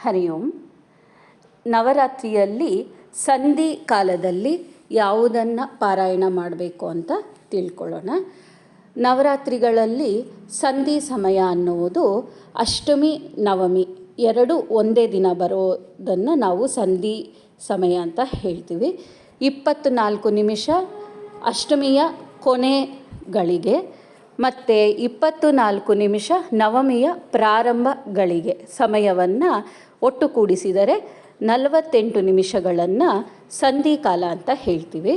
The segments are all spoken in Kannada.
ಹರಿ ಓಂ. ನವರಾತ್ರಿಯಲ್ಲಿ ಸಂಧಿ ಕಾಲದಲ್ಲಿ ಯಾವುದನ್ನು ಪಾರಾಯಣ ಮಾಡಬೇಕು ಅಂತ ತಿಳ್ಕೊಳ್ಳೋಣ. ನವರಾತ್ರಿಗಳಲ್ಲಿ ಸಂಧಿ ಸಮಯ ಅನ್ನುವುದು ಅಷ್ಟಮಿ ನವಮಿ ಎರಡು ಒಂದೇ ದಿನ ಬರೋದನ್ನು ನಾವು ಸಂಧಿ ಸಮಯ ಅಂತ ಹೇಳ್ತೀವಿ. 24 ನಿಮಿಷ ಅಷ್ಟಮಿಯ ಕೊನೆ ಗಳಿಗೆ ಮತ್ತು 24 ನಿಮಿಷ ನವಮಿಯ ಪ್ರಾರಂಭ ಗಳಿಗೆ ಸಮಯವನ್ನು ಒಟ್ಟು ಕೂಡಿಸಿದರೆ 48 ನಿಮಿಷಗಳನ್ನು ಸಂಧಿಕಾಲ ಅಂತ ಹೇಳ್ತೀವಿ.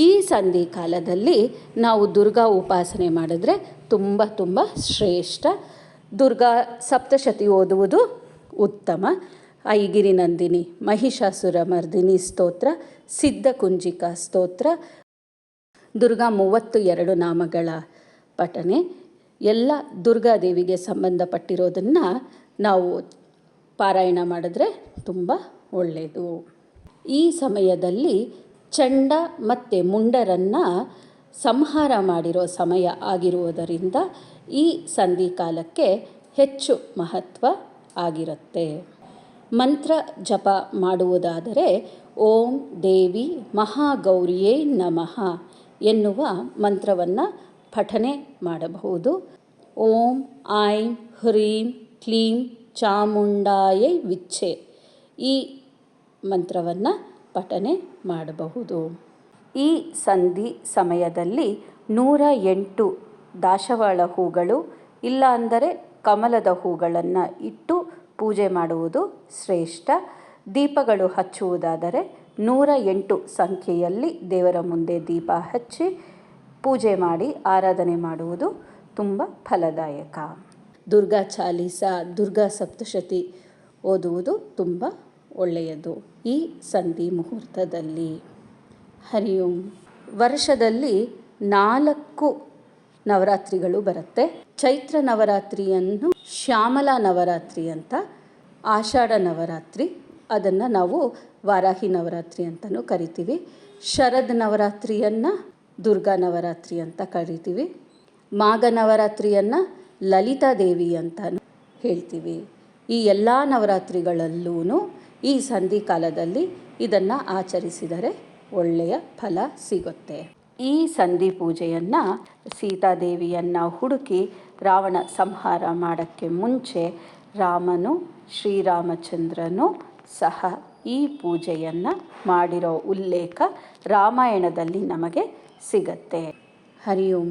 ಈ ಸಂಧಿಕಾಲದಲ್ಲಿ ನಾವು ದುರ್ಗಾ ಉಪಾಸನೆ ಮಾಡಿದ್ರೆ ತುಂಬ ಶ್ರೇಷ್ಠ. ದುರ್ಗಾ ಸಪ್ತಶತಿ ಓದುವುದು ಉತ್ತಮ. ಐಗಿರಿ ನಂದಿನಿ, ಮಹಿಷಾಸುರ ಮರ್ದಿನಿ ಸ್ತೋತ್ರ, ಸಿದ್ಧಕುಂಜಿಕಾ ಸ್ತೋತ್ರ, ದುರ್ಗಾ 32 ನಾಮಗಳ ಪಠನೆ ಎಲ್ಲ ದುರ್ಗಾದೇವಿಗೆ ಸಂಬಂಧಪಟ್ಟಿರೋದನ್ನು ನಾವು ಪಾರಾಯಣ ಮಾಡಿದ್ರೆ ತುಂಬ ಒಳ್ಳೆಯದು. ಈ ಸಮಯದಲ್ಲಿ ಚಂಡ ಮತ್ತು ಮುಂಡರನ್ನು ಸಂಹಾರ ಮಾಡಿರೋ ಸಮಯ ಆಗಿರುವುದರಿಂದ ಈ ಸಂಧಿಕಾಲಕ್ಕೆ ಹೆಚ್ಚು ಮಹತ್ವ ಆಗಿರುತ್ತೆ. ಮಂತ್ರ ಜಪ ಮಾಡುವುದಾದರೆ ಓಂ ದೇವಿ ಮಹಾಗೌರಿಯೇ ನಮಃ ಎನ್ನುವ ಮಂತ್ರವನ್ನು ಪಠನೆ ಮಾಡಬಹುದು. ಓಂ ಐಂ ಹ್ರೀಂ ಕ್ಲೀಂ ಚಾಮುಂಡಾಯೈ ವಿಚ್ಚೆ ಈ ಮಂತ್ರವನ್ನು ಪಠನೆ ಮಾಡಬಹುದು. ಈ ಸಂಧಿ ಸಮಯದಲ್ಲಿ 108 ದಾಸವಾಳ ಹೂಗಳು ಇಲ್ಲ ಅಂದರೆ ಕಮಲದ ಹೂಗಳನ್ನು ಇಟ್ಟು ಪೂಜೆ ಮಾಡುವುದು ಶ್ರೇಷ್ಠ. ದೀಪಗಳು ಹಚ್ಚುವುದಾದರೆ 108 ಸಂಖ್ಯೆಯಲ್ಲಿ ದೇವರ ಮುಂದೆ ದೀಪ ಹಚ್ಚಿ ಪೂಜೆ ಮಾಡಿ ಆರಾಧನೆ ಮಾಡುವುದು ತುಂಬ ಫಲದಾಯಕ. ದುರ್ಗಾ ಚಾಲೀಸ, ದುರ್ಗಾ ಸಪ್ತಶತಿ ಓದುವುದು ತುಂಬ ಒಳ್ಳೆಯದು ಈ ಸಂಧಿ ಮುಹೂರ್ತದಲ್ಲಿ. ಹರಿ ಓಂ. ವರ್ಷದಲ್ಲಿ 4 ನವರಾತ್ರಿಗಳು ಬರುತ್ತೆ. ಚೈತ್ರ ನವರಾತ್ರಿಯನ್ನು ಶ್ಯಾಮಲಾ ನವರಾತ್ರಿ ಅಂತ, ಆಷಾಢ ನವರಾತ್ರಿ ಅದನ್ನು ನಾವು ವಾರಾಹಿ ನವರಾತ್ರಿ ಅಂತಲೂ ಕರಿತೀವಿ. ಶರದ್ ನವರಾತ್ರಿಯನ್ನು ದುರ್ಗಾ ನವರಾತ್ರಿ ಅಂತ ಕರಿತೀವಿ. ಮಾಘ ನವರಾತ್ರಿಯನ್ನು ಲಲಿತಾದೇವಿ ಅಂತ ಹೇಳ್ತೀವಿ. ಈ ಎಲ್ಲ ನವರಾತ್ರಿಗಳಲ್ಲೂ ಈ ಸಂಧಿ ಕಾಲದಲ್ಲಿ ಇದನ್ನು ಆಚರಿಸಿದರೆ ಒಳ್ಳೆಯ ಫಲ ಸಿಗುತ್ತೆ. ಈ ಸಂಧಿ ಪೂಜೆಯನ್ನು ಸೀತಾದೇವಿಯನ್ನು ಹುಡುಕಿ ರಾವಣ ಸಂಹಾರ ಮಾಡೋಕ್ಕೆ ಮುಂಚೆ ರಾಮನು ಶ್ರೀರಾಮಚಂದ್ರನು ಸಹ ಈ ಪೂಜೆಯನ್ನು ಮಾಡಿರೋ ಉಲ್ಲೇಖ ರಾಮಾಯಣದಲ್ಲಿ ನಮಗೆ ಸಿಗತ್ತೆ. ಹರಿ ಓಂ.